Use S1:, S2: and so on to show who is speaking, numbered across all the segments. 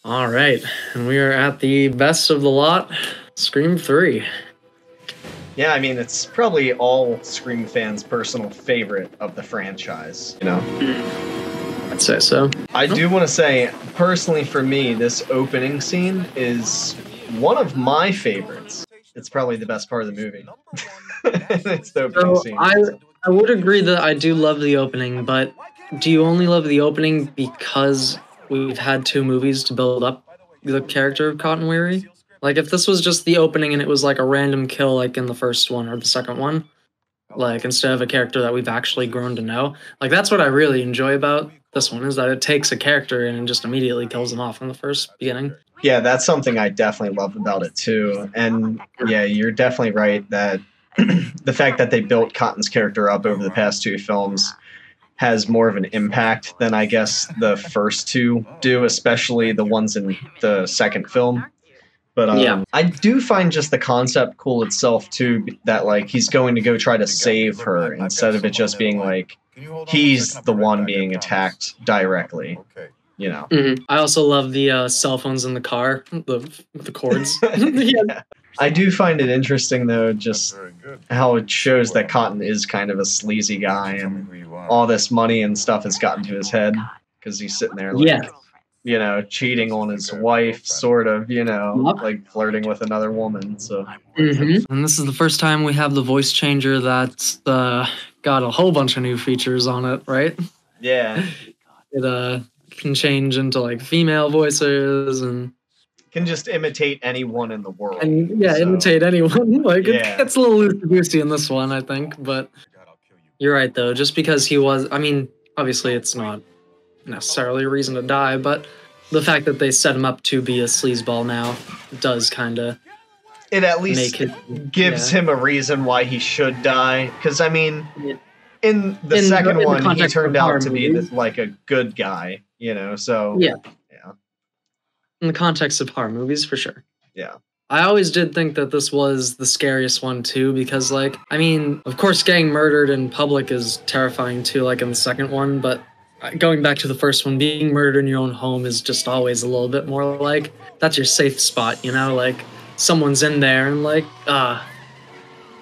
S1: All right, and we are at the best of the lot, Scream 3.
S2: Yeah, I mean, it's probably all Scream fans' personal favorite of the franchise, you know?
S1: I'd say so.
S2: I do want to say, personally for me, this opening scene is one of my favorites. It's probably the best part of the movie. It's the opening
S1: So
S2: scene.
S1: I would agree that I do love the opening, but do you only love the opening because we've had two movies to build up the character of Cotton Weary? Like, if this was just the opening and it was like a random kill, like in the first one or the second one, like instead of a character that we've actually grown to know, like that's what I really enjoy about this one is that it takes a character and just immediately kills them off in the first beginning.
S2: Yeah, that's something I definitely love about it too. And yeah, you're definitely right that the fact that they built Cotton's character up over the past two films has more of an impact than I guess the first two do, especially the ones in the second film. But
S1: Yeah.
S2: I do find just the concept cool itself too. That like he's going to go try to save her instead of it just being like he's the one being attacked directly. You know.
S1: I also love the cell phones in the car, the cords.
S2: Yeah. I do find it interesting though, just how it shows that Cotton is kind of a sleazy guy, and all this money and stuff has gotten to his head because he's sitting there like.
S1: Yeah.
S2: You know, cheating on his wife, sort of, you know,
S1: Yep.
S2: like flirting with another woman. So,
S1: And this is the first time we have the voice changer that's got a whole bunch of new features on it, right?
S2: yeah,
S1: It can change into like female voices and
S2: can just imitate anyone in the world.
S1: yeah,
S2: so.
S1: imitate anyone. Like
S2: Yeah.
S1: it gets a little loosey-goosey in this one, I think. But you're right though, just because he was, I mean, obviously it's not necessarily a reason to die, but the fact that they set him up to be a sleazeball now does kind of
S2: It at least
S1: make it
S2: gives him a reason why he should die. Because, I mean, in the second
S1: in the
S2: one, he
S1: context of
S2: turned out
S1: horror
S2: to be
S1: movies.
S2: like a good guy, you know, so.
S1: Yeah.
S2: Yeah.
S1: In the context of horror movies, for sure.
S2: Yeah.
S1: I always did think that this was the scariest one too, because like, I mean, of course getting murdered in public is terrifying too, like in the second one, but going back to the first one, being murdered in your own home is just always a little bit more like, that's your safe spot, you know? Like, someone's in there and like, I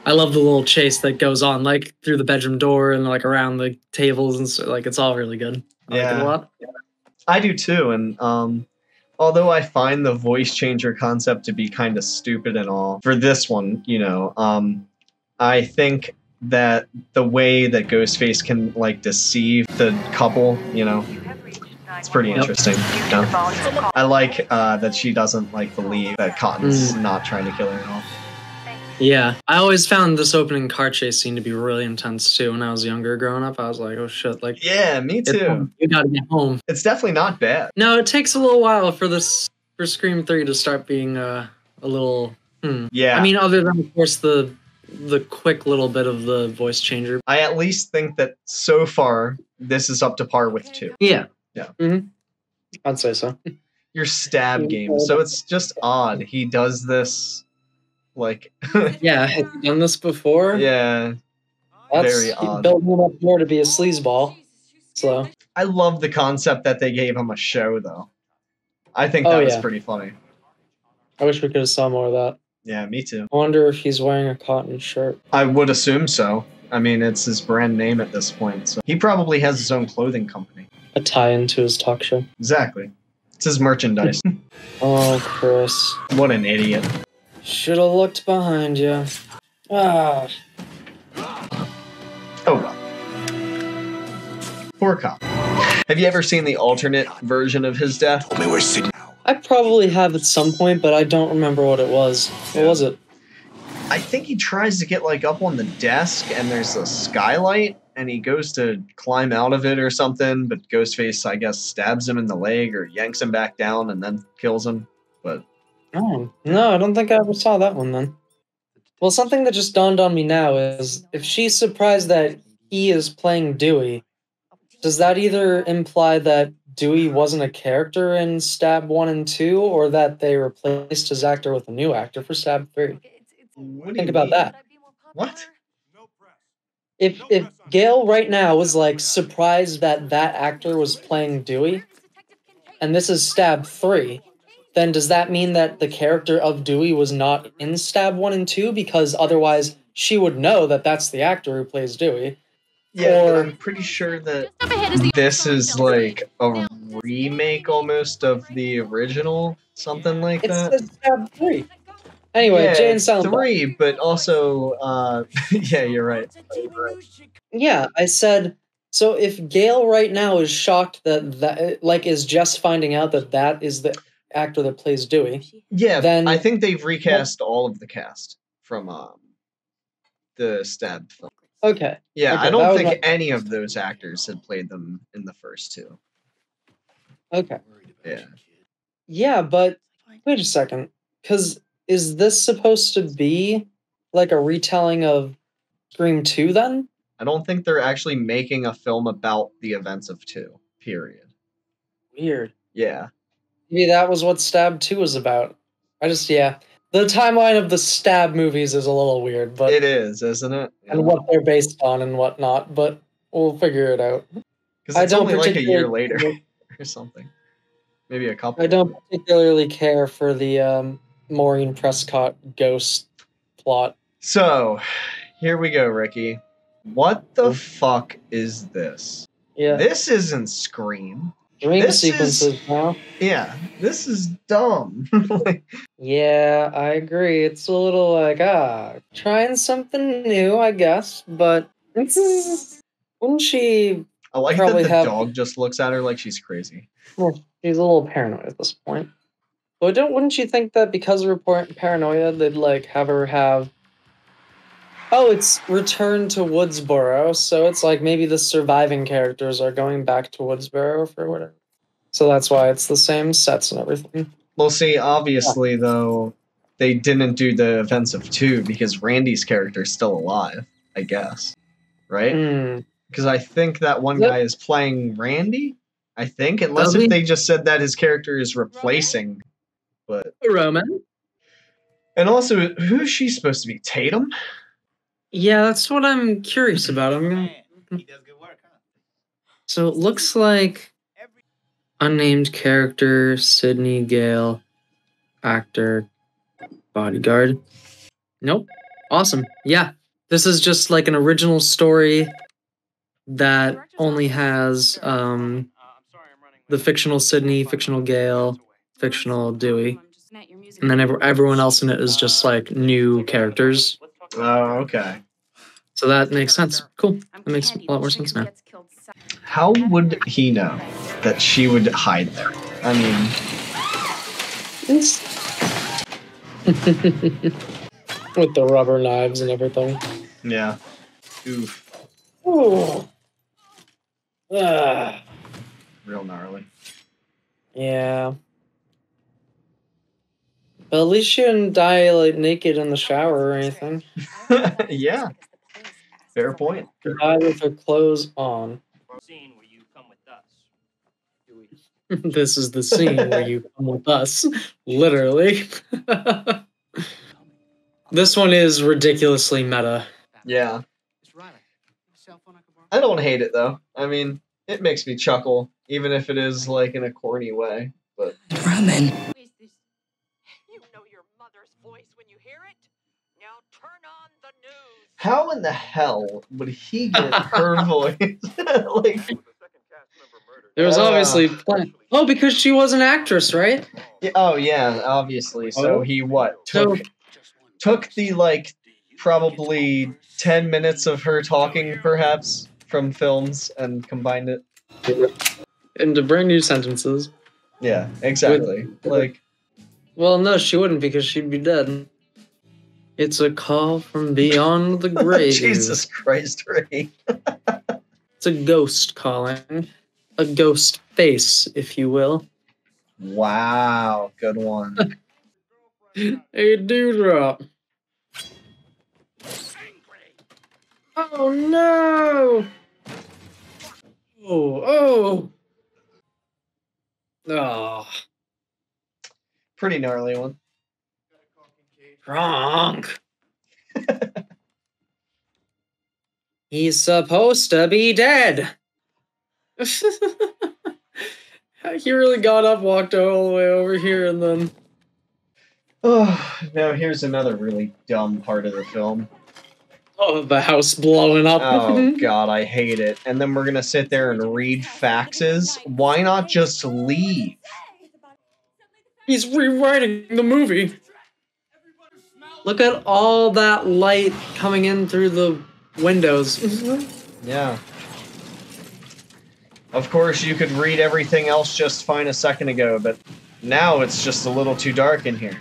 S1: love the little chase that goes on, like, through the bedroom door and like around the tables and so, like, it's all really good. I like it a lot.
S2: I do too, and although I find the voice changer concept to be kind of stupid and all, for this one, you know, I think that the way that Ghostface can like deceive the couple, you know, it's pretty interesting. You know? I like that she doesn't like believe that Cotton's not trying to kill her at all.
S1: Yeah, I always found this opening car chase scene to be really intense too. When I was younger, growing up, I was like, "Oh shit!" Like,
S2: yeah, me too.
S1: You gotta get home.
S2: It's definitely not bad.
S1: No, it takes a little while for Scream 3 to start being a little.
S2: Yeah,
S1: I mean, other than of course the quick little bit of the voice changer.
S2: I at least think that so far this is up to par with 2.
S1: Yeah.
S2: Yeah.
S1: I'd say so.
S2: Your stab game, so it's just odd. He does this. Like,
S1: yeah, has he done this before?
S2: Yeah,
S1: that's
S2: very odd.
S1: Building him up more to be a sleazeball. So
S2: I love the concept that they gave him a show, though. I think that was pretty funny.
S1: I wish we could have saw more of that.
S2: Yeah, me too.
S1: I wonder if he's wearing a cotton shirt.
S2: I would assume so. I mean, it's his brand name at this point, so he probably has his own clothing company.
S1: A tie-in to his talk show.
S2: Exactly. It's his merchandise.
S1: Oh, Chris.
S2: What an idiot.
S1: Should have looked behind you. Ah.
S2: Oh well. Poor cop. Have you ever seen the alternate version of his death?
S1: I probably have at some point, but I don't remember what it was. What was it?
S2: I think he tries to get like up on the desk and there's a skylight and he goes to climb out of it or something, but Ghostface, I guess, stabs him in the leg or yanks him back down and then kills him. But
S1: oh, no, I don't think I ever saw that one then. Well, something that just dawned on me now is if she's surprised that he is playing Dewey, does that either imply that Dewey wasn't a character in Stab 1 and 2, or that they replaced his actor with a new actor for Stab 3? Think about that.
S2: What?
S1: If Gail right now was like surprised that that actor was playing Dewey, and this is Stab 3, then does that mean that the character of Dewey was not in Stab 1 and 2? Because otherwise she would know that that's the actor who plays Dewey.
S2: Yeah, but
S1: Or-
S2: I'm pretty sure that
S3: Just up ahead is the
S2: this
S3: old
S2: is
S3: Chelsea.
S2: like a remake almost of the original, something like
S1: It
S2: that.
S1: says Stab 3. Anyway,
S2: Yeah,
S1: Jay and
S2: it's
S1: Silent Bob.
S2: 3, but also, yeah, you're right.
S1: Yeah, I said, so if Gail right now is shocked that like, is just finding out that that is the actor that plays Dewey,
S2: Yeah,
S1: then-
S2: I think they've recast all of the cast from the Stab film.
S1: okay.
S2: Yeah,
S1: Okay,
S2: I
S1: that
S2: don't
S1: was
S2: think
S1: my-
S2: any of those actors had played them in the first two.
S1: Okay.
S2: Yeah.
S1: Yeah, but wait a second. Because is this supposed to be like a retelling of Scream 2 then?
S2: I don't think they're actually making a film about the events of 2, period.
S1: Weird.
S2: Yeah.
S1: Maybe that was what Stab 2 was about. Yeah. The timeline of the Stab movies is a little weird, but
S2: It is, isn't it?
S1: and what they're based on and whatnot, but we'll figure it out.
S2: Because
S1: I
S2: it's
S1: don't
S2: only like a year
S1: particularly-
S2: later or something. Maybe a couple.
S1: I don't particularly care for the Maureen Prescott ghost plot.
S2: So, here we go, Ricky. What the fuck is this?
S1: Yeah.
S2: This isn't Scream.
S1: Dream
S2: this
S1: sequences
S2: is-
S1: now.
S2: Yeah, this is dumb. Like,
S1: Yeah, I agree. It's a little like, trying something new, I guess, but wouldn't she...
S2: I like
S1: Probably
S2: that the
S1: have-
S2: dog just looks at her like she's crazy.
S1: Well, she's a little paranoid at this point. But wouldn't you think that because of her paranoia, they'd like have her have... Oh, it's Return to Woodsboro, so it's like maybe the surviving characters are going back to Woodsboro for whatever. So that's why it's the same sets and everything.
S2: Well, see, obviously, though, they didn't do the events of 2 because Randy's character is still alive, I guess. Right?
S1: Hmm.
S2: Because I think that one
S1: Yep.
S2: guy is playing Randy. I think, unless
S1: Does
S2: if
S1: he?
S2: they just said that his character is replacing. But
S1: Roman?
S2: and also, who's she supposed to be? Tatum?
S1: Yeah, that's what I'm curious about. So it looks like unnamed character, Sydney Gale, actor, bodyguard. Nope. Awesome. Yeah. This is just like an original story that only has the fictional Sydney, fictional Gale, fictional Dewey, and then everyone else in it is just like new characters.
S2: Oh, okay.
S1: So that makes sense. Cool. That makes a lot more sense now.
S2: How would he know that she would hide there? I mean,
S1: With the rubber knives and everything.
S2: yeah. Oof.
S1: Ooh. Ah.
S2: Real gnarly.
S1: Yeah. But at least she didn't die like naked in the shower or anything.
S2: Yeah. Fair point.
S1: She died with her clothes on. This is the scene where you come with us. Literally. This one is ridiculously meta.
S2: Yeah. I don't hate it though. I mean, it makes me chuckle, even if it is like in a corny way. But
S4: Roman.
S3: You know your mother's voice when you hear it. Now turn on the news.
S2: how in the hell would he get her voice? Like,
S1: There was obviously plenty. Oh, because she was an actress, right?
S2: yeah, oh yeah, obviously. So
S1: Oh.
S2: he what
S1: So-
S2: took the like probably 10 minutes of her talking perhaps from films and combined it.
S1: Into brand new sentences.
S2: Yeah, exactly. Like,
S1: Well, no, she wouldn't because she'd be dead. It's a call from beyond the grave.
S2: Jesus Christ, Ray.
S1: It's a ghost calling. A ghost face, if you will.
S2: Wow, good one.
S1: A dewdrop. Oh no! Oh. Oh.
S2: Pretty gnarly one.
S1: Wrong. He's supposed to be dead. He really got up, walked all the way over here, and then...
S2: Oh, now here's another really dumb part of the film.
S1: Oh, the house blowing up.
S2: Oh god, I hate it. And then we're gonna sit there and read faxes? Why not just leave?
S1: He's rewriting the movie. Look at all that light coming in through the windows.
S2: Yeah. Of course, you could read everything else just fine a second ago, but now it's just a little too dark in here.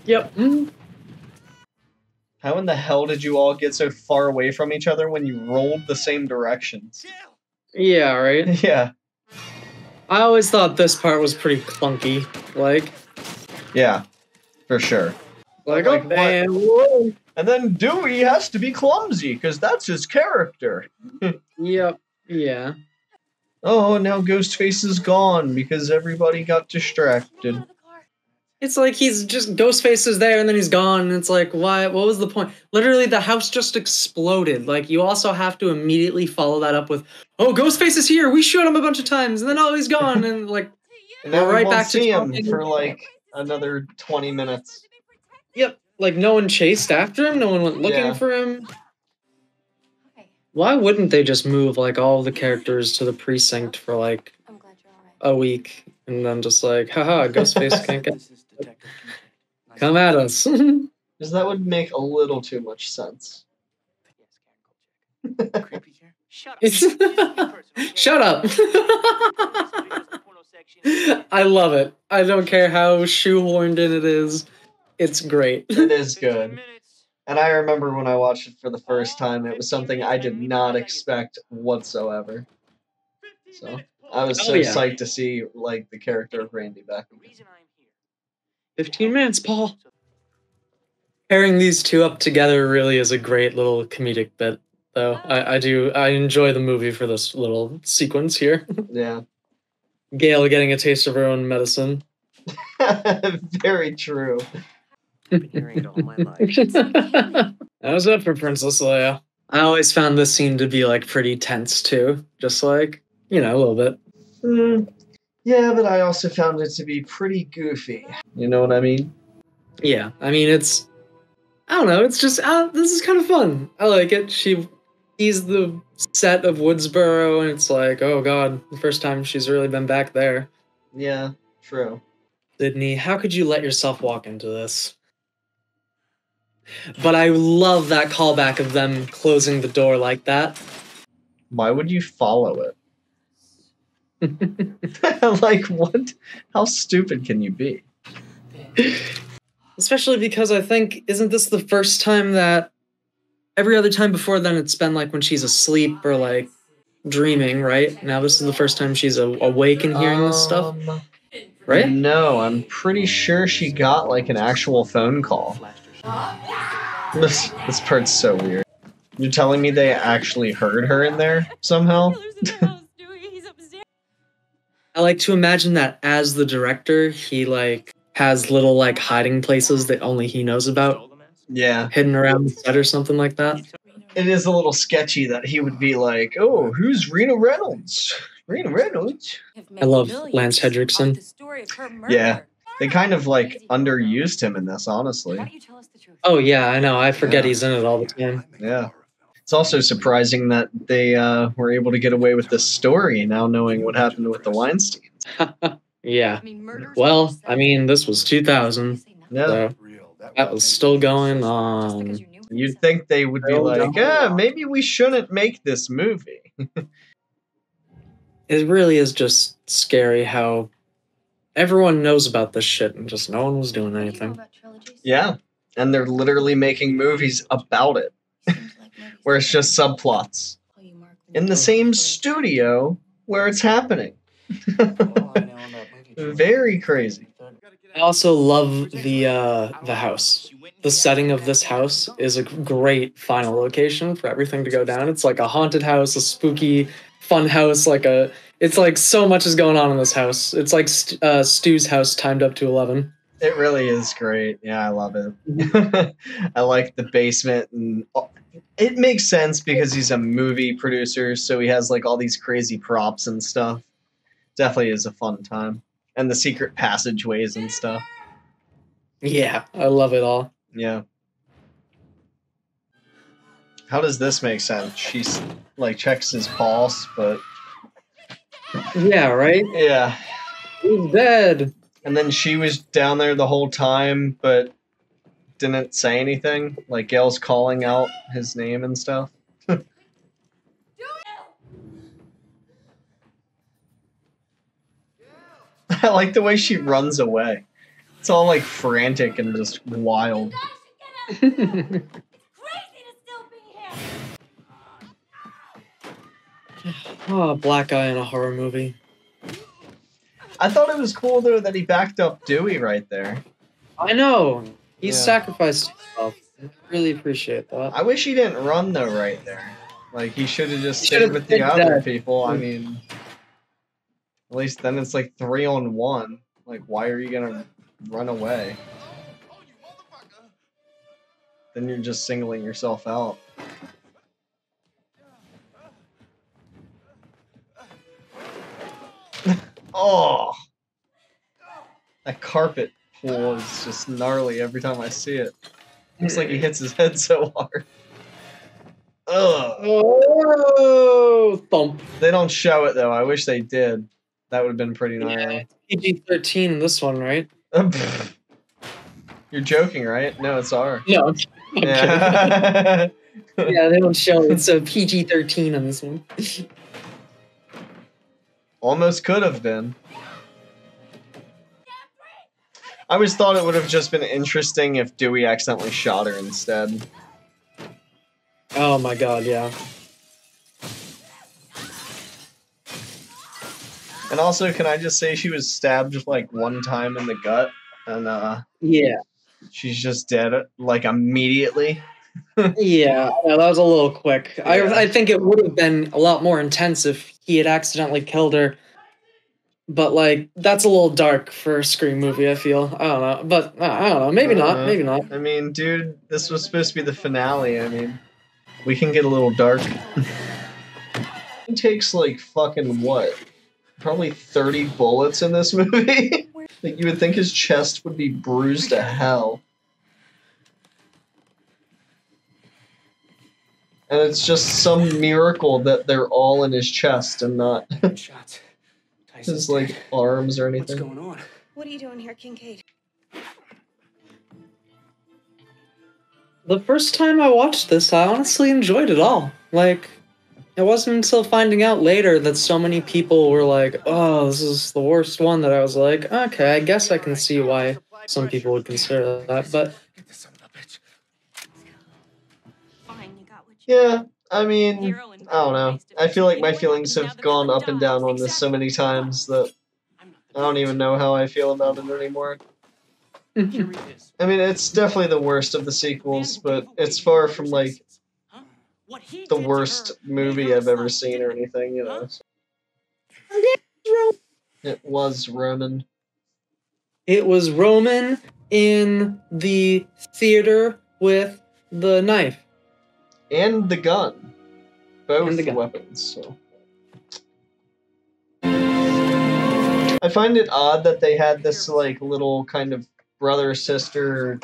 S1: Yep.
S2: How in the hell did you all get so far away from each other when you rolled the same directions?
S1: Yeah, right?
S2: Yeah.
S1: I always thought this part was pretty clunky. Like,
S2: Yeah, for sure.
S1: like,
S2: Like,
S1: okay, whoa.
S2: And then Dewey has to be clumsy, because that's his character.
S1: Yep, yeah.
S2: Oh, now Ghostface is gone because everybody got distracted.
S1: It's like he's just Ghostface is there and then he's gone, and it's like, why? What was the point? Literally, the house just exploded. Like, you also have to immediately follow that up with, "Oh, Ghostface is here. We shot him a bunch of times, and then oh, he's gone." And like,
S2: And then
S1: we're
S2: we
S1: right
S2: won't
S1: back to
S2: see him
S1: talking.
S2: for like another 20 minutes.
S1: Yep, like no one chased after him. No one went looking
S2: Yeah.
S1: for him. Why wouldn't they just move like all the characters to the precinct for like
S4: I'm glad you're all right.
S1: a week, and then just like, haha, Ghostface can't get come at us.
S2: Because that would make a little too much sense.
S3: Shut
S1: It's shut up. I love it. I don't care how shoehorned in it is. It's great.
S2: It is good. And I remember when I watched it for the first time, it was something I did not expect whatsoever. So I was so
S1: Oh, yeah.
S2: psyched to see like the character of Randy back again.
S1: 15 minutes, Paul. Pairing these two up together really is a great little comedic bit, though. I enjoy the movie for this little sequence here.
S2: Yeah.
S1: Gail getting a taste of her own medicine.
S2: Very true.
S3: Hearing it all my life.
S1: That was it for Princess Leia. I always found this scene to be like pretty tense too. Just like, you know, a little bit.
S2: Yeah, but I also found it to be pretty goofy. You know what I mean?
S1: Yeah, I mean, it's, I don't know, it's just, this is kind of fun. I like it. He's the set of Woodsboro, and it's like, oh god, the first time she's really been back there.
S2: Yeah, true.
S1: Sydney, how could you let yourself walk into this? But I love that callback of them closing the door like that.
S2: Why would you follow it? Like, what? How stupid can you be?
S1: Especially because I think, isn't this the first time that every other time before then it's been like when she's asleep or like dreaming, right? Now this is the first time she's awake and hearing this stuff, right?
S2: No, I'm pretty sure she got like an actual phone call. This part's so weird. You're telling me they actually heard her in there somehow?
S1: I like to imagine that as the director, he like has little like hiding places that only he knows about,
S2: Yeah.
S1: hidden around the set or something like that.
S2: It is a little sketchy that he would be like, oh, who's Rena Reynolds? Rena Reynolds?
S1: I love Lance Hendrickson.
S2: Yeah. They kind of like underused him in this, honestly.
S1: Oh yeah, I know. I forget
S2: Yeah.
S1: he's in it all the time.
S2: Yeah. It's also surprising that they were able to get away with this story now knowing what happened with the Weinsteins.
S1: Yeah. Well, I mean, this was 2000,
S2: Yeah.
S1: so that was still going on.
S2: You'd think they would be
S1: Oh,
S2: like,
S1: no.
S2: maybe we shouldn't make this movie.
S1: It really is just scary how everyone knows about this shit and just no one was doing anything.
S2: Yeah. And they're literally making movies about it, where it's just subplots. In the same studio where it's happening. Very crazy.
S1: I also love the house. The setting of this house is a great final location for everything to go down. It's like a haunted house, a spooky, fun house. It's like so much is going on in this house. It's like Stu's house timed up to 11.
S2: It really is great. Yeah, I love it. I like the basement, and it makes sense because he's a movie producer, so he has like all these crazy props and stuff. Definitely is a fun time. And the secret passageways and stuff.
S1: Yeah, I love it all.
S2: Yeah. How does this make sense? She's like checks his pulse, but
S1: Yeah, right?
S2: yeah.
S1: He's dead.
S2: And then she was down there the whole time, but didn't say anything. Like Gail's calling out his name and stuff. I like the way she runs away. It's all like frantic and just wild.
S1: Oh, black guy in a horror movie.
S2: I thought it was cool though that he backed up Dewey right there.
S1: I know. He
S2: Yeah.
S1: sacrificed himself. I really appreciate that.
S2: I wish he didn't run though right there. Like he should have just
S1: He
S2: stayed
S1: should've
S2: with the
S1: stayed
S2: other
S1: dead.
S2: people. I mean, at least then it's like 3-on-1. Like why are you gonna run away? Then you're just singling yourself out. Oh, that carpet pool is just gnarly every time I see it. Looks like he hits his head so hard. Ugh.
S1: Oh, thump.
S2: They don't show it though. I wish they did. That would have been pretty
S1: Yeah,
S2: gnarly.
S1: PG-13 in this one, right?
S2: You're joking, right? No, it's R.
S1: No, I'm kidding.
S2: Yeah.
S1: Yeah, they don't show it. It's a PG-13 on this one.
S2: Almost could have been. I always thought it would have just been interesting if Dewey accidentally shot her instead.
S1: Oh my god, yeah.
S2: And also, can I just say she was stabbed like one time in the gut, and
S1: Yeah.
S2: she's just dead like immediately.
S1: Yeah, that was a little quick.
S2: Yeah.
S1: I think it would have been a lot more intense if he had accidentally killed her. But, like, that's a little dark for a Scream movie, I feel. I don't know. But, I don't know. Maybe not. Maybe not.
S2: I mean, dude, this was supposed to be the finale. I mean, we can get a little dark. It takes, like, fucking what? Probably 30 bullets in this movie? Like, you would think his chest would be bruised to hell. And it's just some miracle that they're all in his chest and not
S4: Shots.
S2: his, like, arms or
S4: What's
S2: anything.
S4: going on?
S5: What are you doing here, Kincaid?
S1: The first time I watched this, I honestly enjoyed it all. Like, it wasn't until finding out later that so many people were like, oh, this is the worst one, that I was like, okay, I guess I can see why some people would consider that, but
S4: Get this son of a bitch.
S5: Fine, you got what you
S2: Yeah, I mean, I don't know. I feel like my feelings have gone up and down on this so many times that I don't even know how I feel about it anymore.
S4: Here he is.
S2: I mean, it's definitely the worst of the sequels, but it's far from, like,
S4: What he
S2: the
S4: did to
S2: worst
S4: her
S2: movie
S4: made her
S2: I've ever
S4: son,
S2: seen or
S4: didn't it?
S2: anything, you know. It was Roman.
S1: it was Roman in the theater with the knife.
S2: And the gun. Both
S1: And the gun.
S2: weapons, so. I find it odd that they had this, like, little kind of brother-sister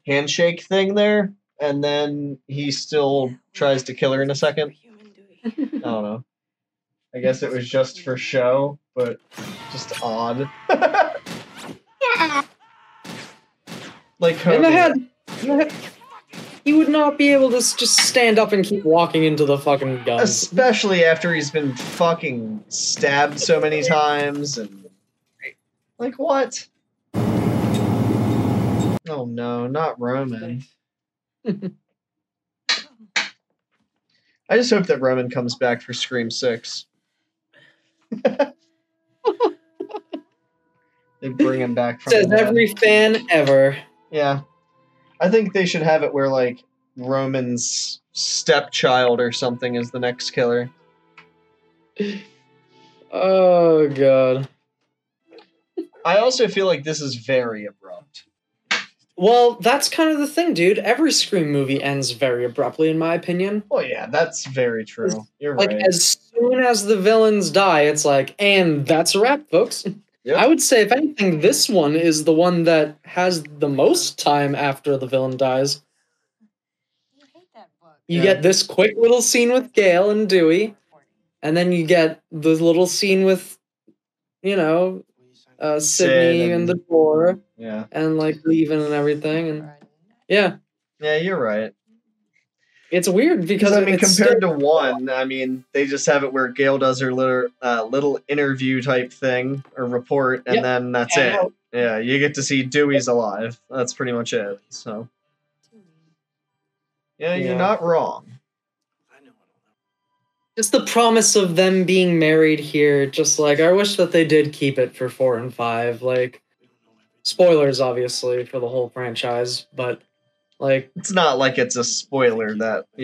S2: handshake thing there, and then he still tries to kill her in a second.
S5: human Dewey.
S2: I don't know. I guess it was just for show, but just odd. Like
S1: In the
S2: Homie.
S1: head. He would not be able to just stand up and keep walking into the fucking gun.
S2: Especially after he's been fucking stabbed so many times and like what? Oh no, not Roman. I just hope that Roman comes back for Scream 6. They bring him back from
S1: Says
S2: the dead.
S1: every fan ever.
S2: Yeah. I think they should have it where, like, Roman's stepchild or something is the next killer.
S1: Oh god.
S2: I also feel like this is very abrupt.
S1: Well, that's kind of the thing, dude. Every Scream movie ends very abruptly, in my opinion.
S2: Well, yeah, that's very true. You're
S1: Like,
S2: right.
S1: as soon as the villains die, it's like, and that's a wrap, folks.
S2: Yep.
S1: I would say, if anything, this one is the one that has the most time after the villain dies.
S5: You hate that book.
S1: You
S2: Yeah.
S1: get this quick little scene with Gail and Dewey, and then you get the little scene with, you know, Sydney
S2: Sid
S1: and the
S2: and-
S1: door,
S2: Yeah.
S1: and like leaving and everything, and yeah,
S2: Yeah, you're right.
S1: it's weird because
S2: Because I mean,
S1: it's
S2: compared
S1: still-
S2: to one, I mean, they just have it where Gail does her little interview type thing or report, and
S1: Yep.
S2: then that's
S1: Yeah.
S2: it. Yeah, you get to see Dewey's alive. That's pretty much it. So yeah, you're
S1: Yeah.
S2: not wrong.
S1: just the promise of them being married here. Just like I wish that they did keep it for 4 and 5. Like spoilers, obviously, for the whole franchise, but like
S2: It's not like it's a spoiler that
S1: I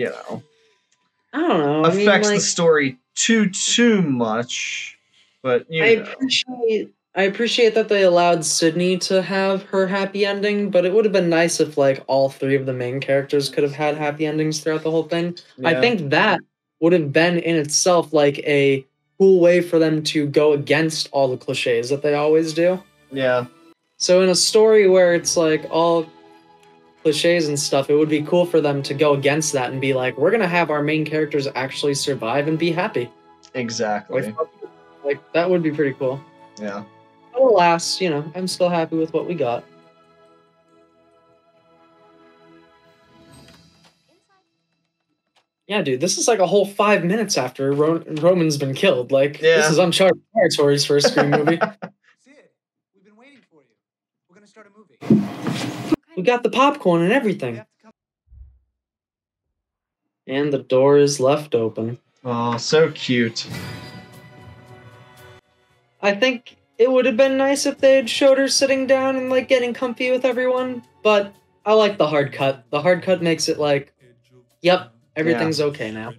S1: don't know. I mean,
S2: affects
S1: like,
S2: the story too much. But
S1: I appreciate that they allowed Sydney to have her happy ending, but it would have been nice if like all 3 of the main characters could have had happy endings throughout the whole thing. I
S2: yeah.
S1: think that would have been in itself like a cool way for them to go against all the cliches that they always do.
S2: Yeah.
S1: So in a story where it's like all cliches and stuff, it would be cool for them to go against that and be like, we're gonna have our main characters actually survive and be happy.
S2: Exactly.
S1: Like that would be pretty cool.
S2: Yeah.
S1: But alas, you know, I'm still happy with what we got. Yeah, dude, this is like a whole 5 minutes after Roman's been killed. Like,
S2: Yeah.
S1: this is uncharted territories for a Scream movie.
S4: Sid, we've been waiting for you. We're gonna start a movie.
S1: We got the popcorn and
S4: We
S1: everything.
S4: have to come.
S1: And the door is left open.
S2: Oh, so cute.
S1: I think it would have been nice if they had showed her sitting down and like getting comfy with everyone, but I like the hard cut. The hard cut makes it like, yep, everything's okay now.